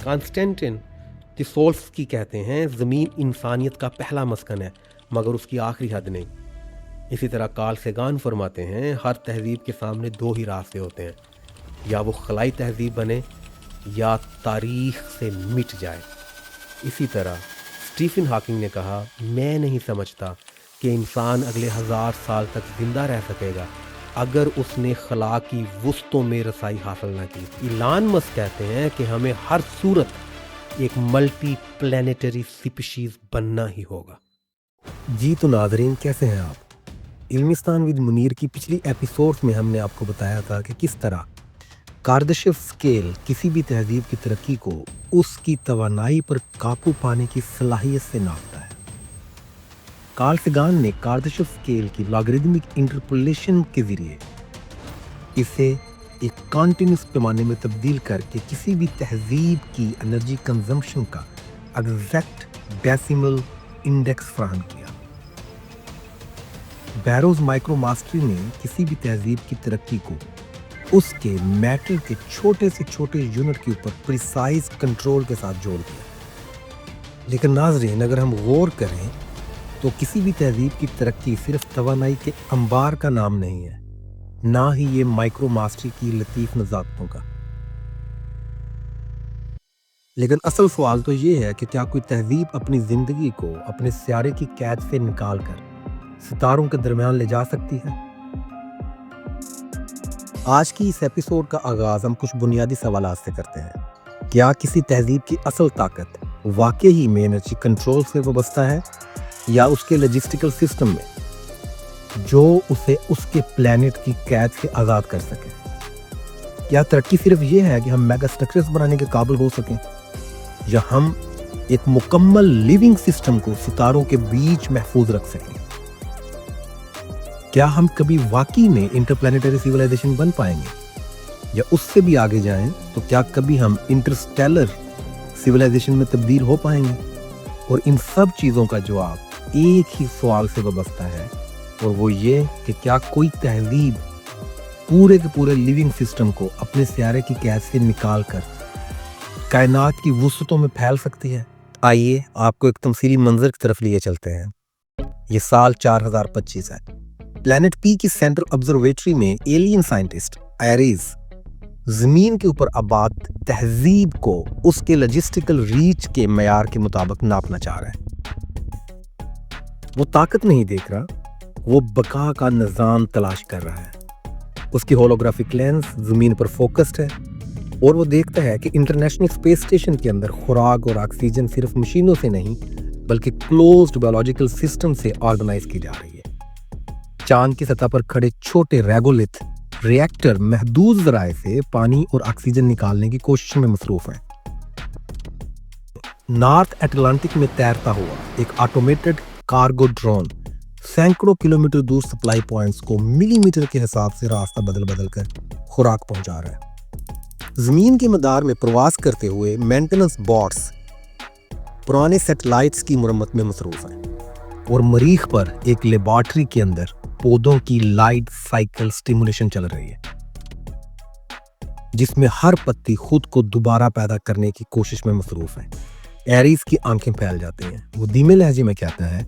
کانسٹینٹن تیسولسکی کہتے ہیں زمین انسانیت کا پہلا مسکن ہے مگر اس کی آخری حد نہیں۔ اسی طرح کارل سیگان فرماتے ہیں ہر تہذیب کے سامنے دو ہی راستے ہوتے ہیں، یا وہ خلائی تہذیب بنے یا تاریخ سے مٹ جائے۔ اسی طرح اسٹیفن ہاکنگ نے کہا میں نہیں سمجھتا کہ انسان اگلے 1000 سال تک زندہ رہ سکے گا اگر اس نے خلا کی وسطوں میں رسائی حاصل نہ کی۔ ایلان مسک کہتے ہیں کہ ہمیں ہر صورت ایک ملٹی پلانیٹری سپیشیز بننا ہی ہوگا۔ جی تو ناظرین، کیسے ہیں آپ؟ علمستان ود منیر کی پچھلی ایپیسوڈز میں ہم نے آپ کو بتایا تھا کہ کس طرح کاردشیف اسکیل کسی بھی تہذیب کی ترقی کو اس کی توانائی پر قابو پانے کی صلاحیت سے ناپتا ہے۔ کارل سیگان نے کاردشیف اسکیل کی لاگرتھمک انٹرپولیشن کے ذریعے اسے ایک کانٹینیوس پیمانے میں تبدیل کر کے کسی بھی تہذیب کی انرجی کنزمپشن کا ایگزیکٹ ڈیسیمل انڈیکس فراہم کیا۔ بیروز مائکرو ماسٹری نے کسی بھی تہذیب کی ترقی کو اس کے میٹر کے چھوٹے سے چھوٹے یونٹ کے اوپر پریسائز کنٹرول کے ساتھ جوڑ دیا۔ لیکن ناظرین، اگر ہم غور کریں تو کسی بھی تہذیب کی ترقی صرف توانائی کے انبار کا نام نہیں ہے، نہ ہی یہ مائکرو ماسٹری کی لطیف نزاکتوں کا۔ لیکن اصل سوال تو یہ ہے کہ کیا کوئی تہذیب اپنی زندگی کو اپنے سیارے کی قید سے نکال کر ستاروں کے درمیان لے جا سکتی ہے؟ آج کی اس ایپیسوڈ کا آغاز ہم کچھ بنیادی سوالات سے کرتے ہیں۔ کیا کسی تہذیب کی اصل طاقت واقعی میں انرجی کنٹرول سے وابستہ ہے یا اس کے لاجسٹیکل سسٹم میں جو اسے اس کے پلانٹ کی قید سے آزاد کر سکے؟ کیا ترقی صرف یہ ہے کہ ہم میگا اسٹرکچرز بنانے کے قابل ہو سکیں یا ہم ایک مکمل لیونگ سسٹم کو ستاروں کے بیچ محفوظ رکھ سکیں؟ کیا ہم کبھی واقعی میں انٹرپلانیٹری سیولائزیشن بن پائیں گے یا اس سے بھی آگے جائیں تو کیا کبھی ہم انٹرسٹیلر سیولائزیشن میں تبدیل ہو پائیں گے؟ اور ان سب چیزوں کا جواب ایک ہی سوال سے وابستہ ہے، اور وہ یہ کہ کیا کوئی تہذیب پورے کے پورے لیونگ سسٹم کو اپنے سیارے کی قید سے نکال کر کائنات کی وسعتوں میں پھیل سکتی ہے؟ آئیے آپ کو ایک تمثیلی منظر کی طرف لیے چلتے ہیں۔ یہ سال 4025 ہے۔ پلانٹ پی کی سینٹرل آبزرویٹری میں ایلین سائنٹسٹ ایریز زمین کے اوپر آباد تہذیب کو اس کے لاجسٹیکل ریچ کے معیار کے مطابق ناپنا چاہ رہا ہے۔ وہ طاقت نہیں دیکھ رہا، وہ بقا کا نظام تلاش کر رہا ہے۔ اس کی ہولوگرافک لینس زمین پر فوکسڈ ہے اور وہ دیکھتا ہے کہ انٹرنیشنل اسپیس اسٹیشن کے اندر خوراک اور آکسیجن صرف مشینوں سے نہیں بلکہ کلوزڈ بایولوجیکل سسٹم سے آرگنائز کی جا رہی ہے۔ چاند کی سطح پر کھڑے چھوٹے ریگولتھ ریئیکٹر محدود ذرائع سے پانی اور آکسیجن نکالنے کی کوشش میں مصروف ہیں۔ نارتھ اٹلانٹک میں تیرتا ہوا ایک آٹومیٹڈ کارگو ڈرون سینکڑوں کلومیٹر دور سپلائی پوائنٹس کو ملی میٹر کے حساب سے راستہ بدل کر خوراک پہنچا رہا ہے۔ زمین کے مدار میں پرواز کرتے ہوئے مینٹیننس بوٹس پرانے سیٹلائٹس کی مرمت میں مصروف ہیں، اور مریخ پر ایک لیبارٹری کے اندر پودوں کی لائٹ سائیکل سٹیمولیشن چل رہی ہے، جس میں ہر پتی خود کو دوبارہ پیدا کرنے کی کوشش میں مصروف ہے۔ ایریز کی آنکھیں پھیل جاتی ہیں۔ وہ دھیمے لہجے میں کہتا ہے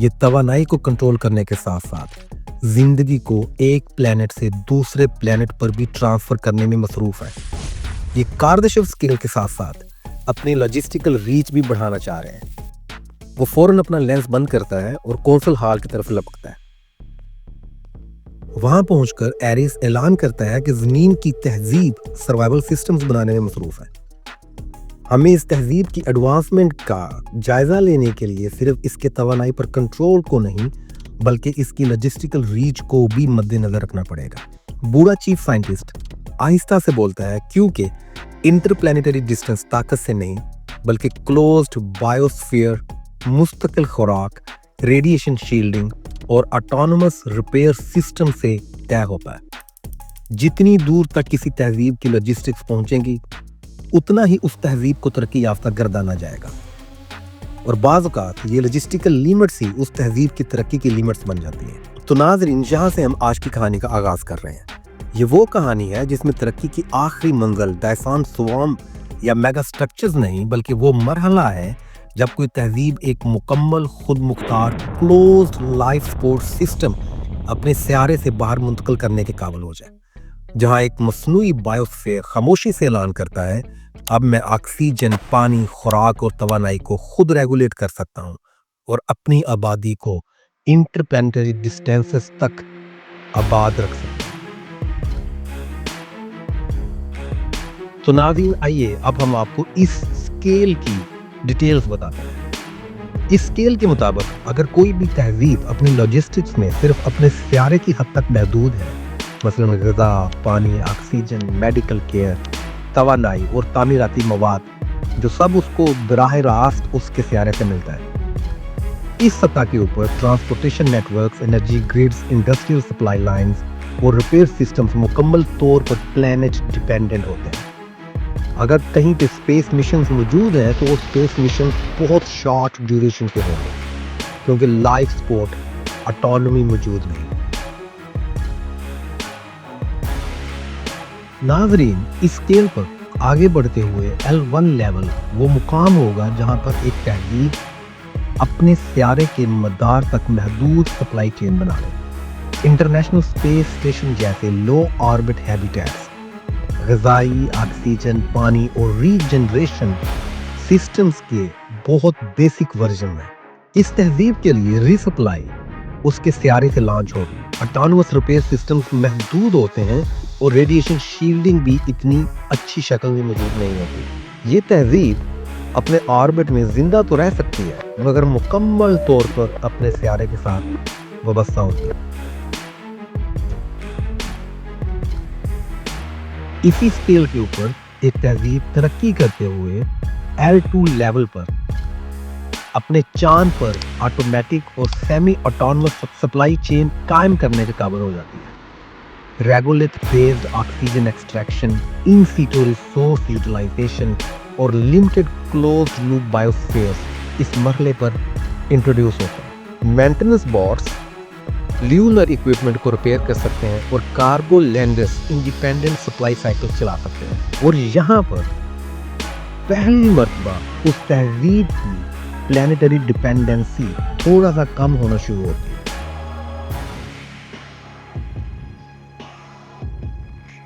یہ توانائی کو کنٹرول کرنے کے ساتھ ساتھ زندگی کو ایک پلانٹ سے دوسرے پلانٹ پر بھی ٹرانسفر کرنے میں مصروف ہے۔ یہ کاردشیف اسکیل کے ساتھ ساتھ اپنی لاجسٹیکل ریچ بھی بڑھانا چاہ رہے ہیں۔ وہ فوراً اپنا لینس بند کرتا ہے اور کونسل ہال کی طرف لپکتا ہے۔ وہاں پہنچ کر ایریس اعلان کرتا ہے کہ زمین کی تہذیب سروائیول سسٹمز بنانے میں مصروف ہے۔ ہمیں اس تہذیب کی ایڈوانسمنٹ کا جائزہ لینے کے لیے صرف اس کے توانائی پر کنٹرول کو نہیں بلکہ اس کی لاجسٹیکل ریچ کو بھی مد نظر رکھنا پڑے گا۔ بوڑھا چیف سائنٹسٹ آہستہ سے بولتا ہے کیونکہ انٹرپلانیٹری ڈسٹنس طاقت سے نہیں بلکہ کلوزڈ بایوسفیئر، مستقل خوراک، ریڈیشن شیلڈنگ اور آٹونومس ریپیئر سسٹم سے طے ہوتا ہے۔ جتنی دور تک کسی تہذیب کی لاجسٹکس پہنچیں گی اتنا ہی اس تہذیب کو ترقی یافتہ گردانا جائے گا، اور بعض اوقات یہ لاجسٹیکل لیمٹس ہی اس تہذیب کی ترقی کی لیمٹس بن جاتی ہیں۔ تو ناظرین، یہاں سے ہم آج کی کہانی کا آغاز کر رہے ہیں۔ یہ وہ کہانی ہے جس میں ترقی کی آخری منزل ڈائسان سوام یا میگا سٹرکچرز نہیں، بلکہ وہ مرحلہ ہے جب کوئی تہذیب ایک مکمل خود مختار کلوزڈ لائف سپورٹ سسٹم اپنے سیارے سے باہر منتقل کرنے کے قابل ہو جائے، جہاں ایک مصنوعی بایوسفیئر خاموشی سے اعلان کرتا ہے اب میں آکسیجن، پانی، خوراک اور توانائی کو خود ریگولیٹ کر سکتا ہوں اور اپنی آبادی کو انٹر پلانٹری ڈسٹینسز تک آباد رکھ سکتا ہوں۔ تو ناظرین آئیے اب ہم آپ کو اس اسکیل کی ڈیٹیلز بتاتے ہیں۔ اس اسکیل کے مطابق اگر کوئی بھی تہذیب اپنی لاجسٹکس میں صرف اپنے سیارے کی حد تک محدود ہے، مثلا غذا، پانی، آکسیجن، میڈیکل کیئر، توانائی اور تعمیراتی مواد، جو سب اس کو براہ راست اس کے سیارے سے ملتا ہے، اس سطح کے اوپر transportation networks, energy grids, industrial supply lines اور ریپیئر سسٹمز مکمل طور پر پلانٹ ڈیپینڈنٹ ہوتے ہیں۔ اگر کہیں پہ اسپیس مشنز موجود ہیں تو وہ اسپیس مشن بہت شارٹ ڈیوریشن کے ہوں گے، کیونکہ لائف سپورٹ آٹونومی موجود نہیں۔ ناظرین، اس اسکیل پر آگے بڑھتے ہوئے L1 لیول وہ مقام ہوگا جہاں پر ایک تہذیب اپنے سیارے کے مدار تک محدود سپلائی چین بنا لے۔ انٹرنیشنل اسپیس اسٹیشن جیسے لو آربٹ ہیبیٹیٹس غذائی، آکسیجن، پانی اور ری جنریشن سسٹمز کے بہت بیسک ورژن ہیں۔ اس تہذیب کے لیے ری سپلائی اس کے سیارے سے لانچ ہوگی۔ آٹونومس ریپیئر سسٹمز محدود ہوتے ہیں اور ریڈیشن شیلڈنگ بھی اتنی اچھی شکل میں موجود نہیں ہوتی۔ یہ تہذیب اپنے آربٹ میں زندہ تو رہ سکتی ہے، مگر مکمل طور پر اپنے سیارے کے ساتھ وابستہ ہوتی ہے۔ اسی اسکیل کے اوپر ایک تہذیب ترقی کرتے ہوئے L2 لیول پر اپنے چاند پر آٹومیٹک اور سیمی آٹونومس سپلائی چین قائم کرنے کے قابل ہو جاتی ہے۔ ریگولیٹ بیسڈ آکسیجن ایکسٹریکشن، ان سیٹو ریسورس یوٹیلائزیشن اور لمیٹڈ کلوزڈ لوپ بایوسفیئرز اس مرحلے پر انٹروڈیوس ہوتے ہیں۔ مینٹیننس بورڈز لیونر اکوپمنٹ کو ریپیئر کر سکتے ہیں اور cargo landers independent supply cycle چلا سکتے ہیں، اور یہاں پر پہلی مرتبہ اس تہذیب کی پلانیٹری ڈیپینڈنسی تھوڑا سا کم ہونا شروع ہوتی ہے۔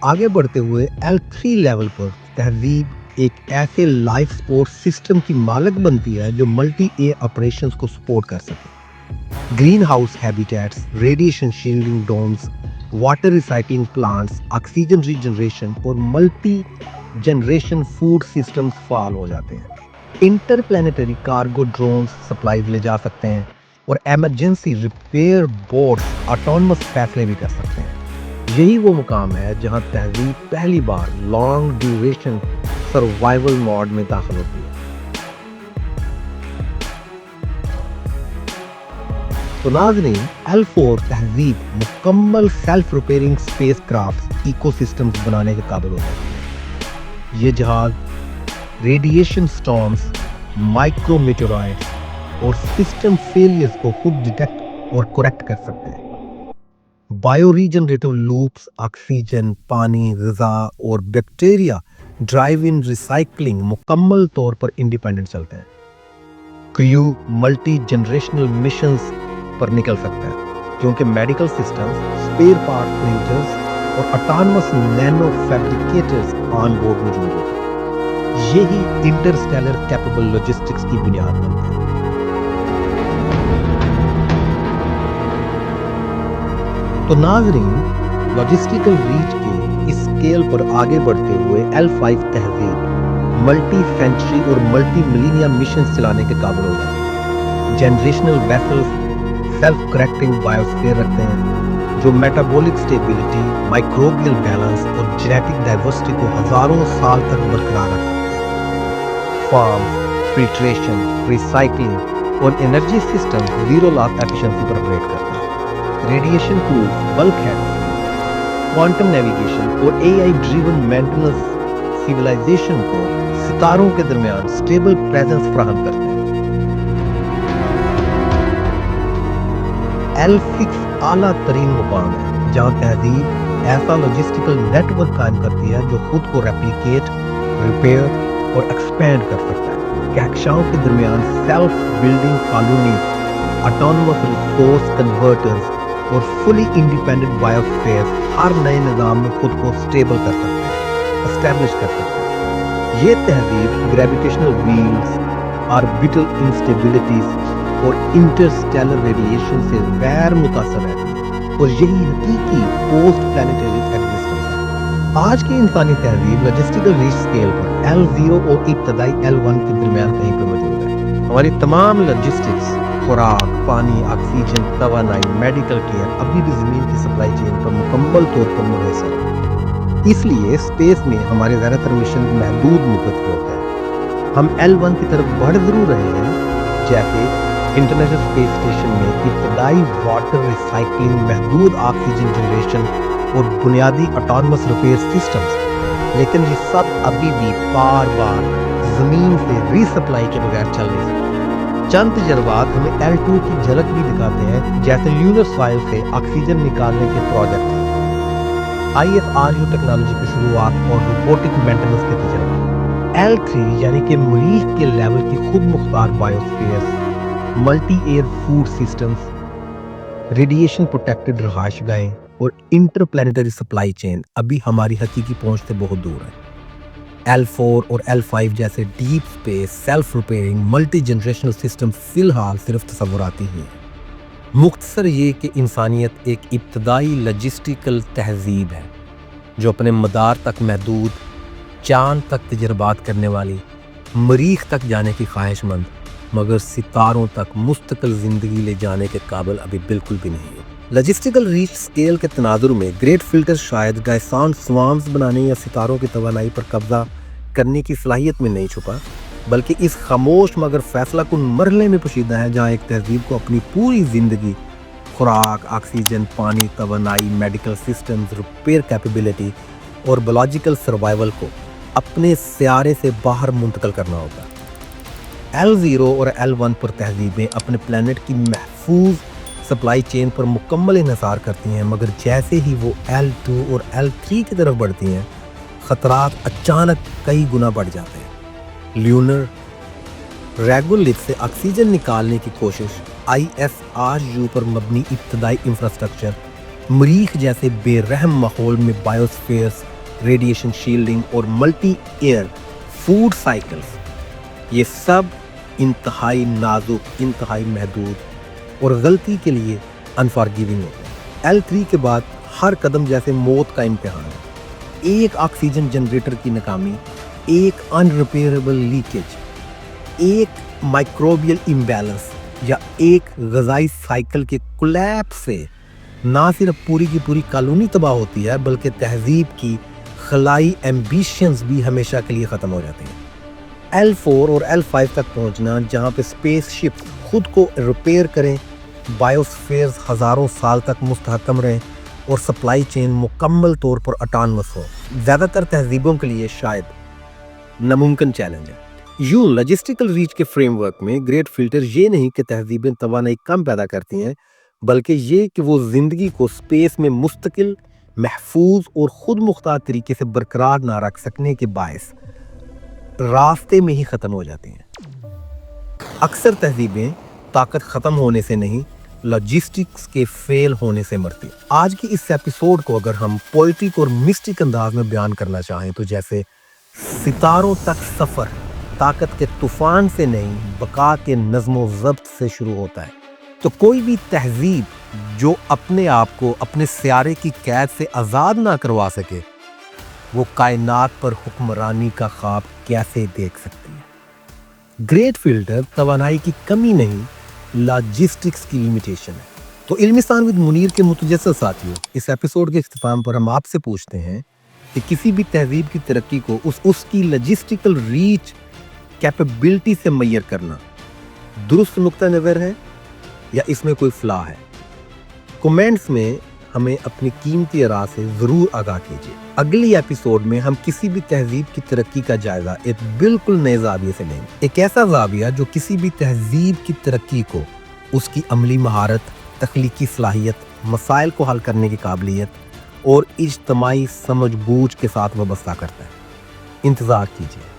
آگے بڑھتے ہوئے L3 لیول پر تہذیب ایک ایسے لائف سپورٹ سسٹم کی مالک بنتی ہے جو ملٹی اے آپریشنز کو سپورٹ کر سکے۔ Greenhouse habitats, radiation shielding domes, water recycling plants, oxygen regeneration اور ملٹی جنریشن فوڈ سسٹمز فعال ہو جاتے ہیں۔ Interplanetary cargo drones supplies لے جا سکتے ہیں اور ایمرجنسی ریپیئر بورڈز آٹونومس فیصلے بھی کر سکتے ہیں۔ یہی وہ مقام ہے جہاں تہذیب پہلی بار لانگ ڈیوریشن سروائیول موڈ میں داخل ہوتی ہے۔ تو ناظرین، L4 تہذیب مکمل self repairing spacecraft ecosystems بنانے کے قابل ہو جاتی ہے۔ یہ جہاز ریڈیشن سٹارمز، مائکرو میٹیورائٹس اور سسٹم فیلیئرز کو خود ڈیٹیکٹ اور کریکٹ کر سکتے ہیں۔ بایو ریجنریٹو لوپس، آکسیجن، پانی، غذا اور بیکٹیریا ڈرائیو ان ریسائکلنگ مکمل طور پر انڈیپینڈنٹ چلتے ہیں۔ کریو ملٹی جنریشنل مشنز پر نکل سکتا ہے، کیونکہ medical systems, spare part printers اور autonomous nano fabricators on board موجود ہوتے ہیں۔ یہی انٹرسٹیلر کیپیبل لاجسٹکس کی بنیاد بنتے ہیں۔ تو ناظرین، لاجسٹیکل ریچ کے اس اسکیل پر آگے بڑھتے ہوئے L5 تہذیب ملٹی سینچری اور ملٹی ملینیا مشنز چلانے کے قابل ہو جاتے ہیں۔ Generational vessels self correcting biosphere رکھتے ہیں جو میٹابولک سٹیبلٹی، مائکروبیل بیلنس اور جینیٹک ڈائیورسٹی کو ہزاروں سال تک برقرار رکھ سکتے ہیں۔ فارمز، فلٹریشن، ریسائکلنگ اور انرجی سسٹم زیرو لاس ایفیشنسی پر آپریٹ کرتے ہیں۔ ریڈیشن ٹولز، بلک ہیڈز، کوانٹم نیویگیشن اور AI ڈریون مینٹیننس سیولائزیشن کو ستاروں کے درمیان سٹیبل پریزنس فراہم کرتے ہیں۔ L6 اعلیٰ ترین مقام ہے جہاں تہذیب ایسا لاجسٹیکل نیٹ ورک قائم کرتی ہے جو خود کو ریپلیکیٹ، ریپیئر اور ایکسپینڈ کر سکتا ہے۔ کہکشاؤں کے درمیان self building colony, autonomous resource converters اور فلی انڈیپینڈنٹ بایوسفیئر ہر نئے نظام میں خود کو اسٹیبل کر سکتے ہیں، اسٹیبلش کر سکتے ہیں۔ یہ تہذیب گریویٹیشنل ویلز، آربیٹل انسٹیبلٹیز اور انٹرسٹیلر ریڈیشن سے غیر متاثر رہتی ہے، اور یہی حقیقی پوسٹ پلانیٹری ایگزسٹنس ہے۔ آج کی انسانی تہذیب لاجسٹیکل ریچ اسکیل پر L0 اور ابتدائی L1 کے درمیان کہیں پہ موجود ہے۔ ہماری تمام لاجسٹکس، خوراک، پانی، آکسیجن، توانائی، میڈیکل کیئر ابھی بھی زمین کی سپلائی چین پر مکمل طور پر منحصر ہے۔ اس لیے اسپیس میں ہمارے زیادہ تر مشن محدود مدت کے ہوتے ہیں۔ ہم L1 کی طرف بڑھ ضرور رہے ہیں، جیسے انٹرنیشنل اسپیس اسٹیشن میں ابتدائی واٹر ریسائکلنگ، محدود آکسیجن جنریشن اور بنیادی آٹونومس ریپیئر سسٹمز، لیکن یہ سب ابھی بھی بار بار زمین سے ری سپلائی کے بغیر چل نہیں سکتے۔ چند تجربات ہمیں L2 کی جھلک بھی دکھاتے ہیں، جیسے لیونر سوائل سے آکسیجن نکالنے کے پروجیکٹ، ISRU ٹیکنالوجی کی شروعات اور روبوٹک مینٹیننس کے تجربات۔ L3 یعنی کہ مریخ کے لیول کی خود مختار biospheres, multi year food systems, radiation protected رہائش گاہیں اور انٹر پلانیٹری سپلائی چین ابھی ہماری حقیقی پہنچ سے بہت دور ہے۔ L4 اور L5 جیسے deep space, self repairing, multi generational system فی الحال صرف تصوراتی ہی ہیں۔ مختصر یہ کہ انسانیت ایک ابتدائی لاجسٹیکل تہذیب ہے جو اپنے مدار تک محدود، چاند تک تجربات کرنے والی، مریخ تک جانے کی خواہش مند، مگر ستاروں تک مستقل زندگی لے جانے کے قابل ابھی بالکل بھی نہیں ہے۔ لاجسٹیکل ریچ اسکیل کے تناظر میں گریٹ فلٹر شاید گائسان سوامز بنانے یا ستاروں کی توانائی پر قبضہ کرنے کی صلاحیت میں نہیں چھپا، بلکہ اس خاموش مگر فیصلہ کن مرحلے میں پوشیدہ ہے جہاں ایک تہذیب کو اپنی پوری زندگی، خوراک، آکسیجن، پانی، توانائی، میڈیکل سسٹمز، ریپیئر کیپیبلٹی اور بایولوجیکل سروائیول کو اپنے سیارے سے باہر منتقل کرنا ہوتا ہے۔ L0 اور L1 پر تہذیبیں اپنے پلانٹ کی محفوظ سپلائی چین پر مکمل انحصار کرتی ہیں، مگر جیسے ہی وہ L2 اور L3 کی طرف بڑھتی ہیں، خطرات اچانک کئی گنا بڑھ جاتے ہیں۔ لیونر ریگولٹ سے آکسیجن نکالنے کی کوشش، ISRU پر مبنی ابتدائی انفراسٹرکچر، مریخ جیسے بے رحم ماحول میں بایوسفیئرز، ریڈیشن شیلڈنگ اور ملٹی ایئر فوڈ سائیکلز، یہ سب انتہائی نازک، انتہائی محدود اور غلطی کے لیے انفارگیونگ ہوتے ہیں۔ L3 کے بعد ہر قدم جیسے موت کا امتحان ہے۔ ایک آکسیجن جنریٹر کی ناکامی، ایک ان ریپیئربل لیکیج، ایک مائکروبیل امبیلنس یا ایک غذائی سائیکل کے کولیپس سے نہ صرف پوری کی پوری کالونی تباہ ہوتی ہے، بلکہ تہذیب کی خلائی ایمبیشنز بھی ہمیشہ کے لیے ختم ہو جاتے ہیں۔ L4 اور L5 تک پہنچنا، جہاں پہ اسپیس شپ خود کو ریپیئر کریں، بایوسفیئرز ہزاروں سال تک مستحکم رہیں اور سپلائی چین مکمل طور پر آٹونومس ہو، زیادہ تر تہذیبوں کے لیے شاید ناممکن چیلنج ہے۔ یوں لاجسٹیکل ریچ کے فریم ورک میں گریٹ فلٹر یہ نہیں کہ تہذیبیں توانائی کم پیدا کرتی ہیں، بلکہ یہ کہ وہ زندگی کو اسپیس میں مستقل، محفوظ اور خود مختار طریقے سے برقرار نہ رکھ سکنے کے باعث راستے میں ہی ختم ہو جاتی ہیں۔ اکثر تہذیبیں طاقت ختم ہونے سے نہیں، لاجسٹکس کے فیل ہونے سے مرتی۔ آج کی اس ایپیسوڈ کو اگر ہم پوئٹک اور مسٹک انداز میں بیان کرنا چاہیں تو جیسے ستاروں تک سفر طاقت کے طوفان سے نہیں، بقا کے نظم و ضبط سے شروع ہوتا ہے۔ تو کوئی بھی تہذیب جو اپنے آپ کو اپنے سیارے کی قید سے آزاد نہ کروا سکے، وہ کائنات پر حکمرانی کا خواب کیسے دیکھ سکتی ہے؟ گریٹ فلٹر توانائی کی کمی نہیں، لاجسٹکس کی لیمیٹیشن ہے۔ تو علمستان ود منیر کے متجسس ساتھیوں، اس ایپیسوڈ کے اختتام پر ہم آپ سے پوچھتے ہیں کہ کسی بھی تہذیب کی ترقی کو اس کی لاجسٹیکل ریچ کیپیبلٹی سے میئر کرنا درست نقطہ نظر ہے یا اس میں کوئی فلاح ہے؟ کومنٹس میں ہمیں اپنی قیمتی آراء سے ضرور آگاہ کیجیے۔ اگلی ایپیسوڈ میں ہم کسی بھی تہذیب کی ترقی کا جائزہ ایک بالکل نئے زاویے سے لیں گے، ایک ایسا زاویہ جو کسی بھی تہذیب کی ترقی کو اس کی عملی مہارت، تخلیقی صلاحیت، مسائل کو حل کرنے کی قابلیت اور اجتماعی سمجھ بوجھ کے ساتھ وابستہ کرتا ہے۔ انتظار کیجیے۔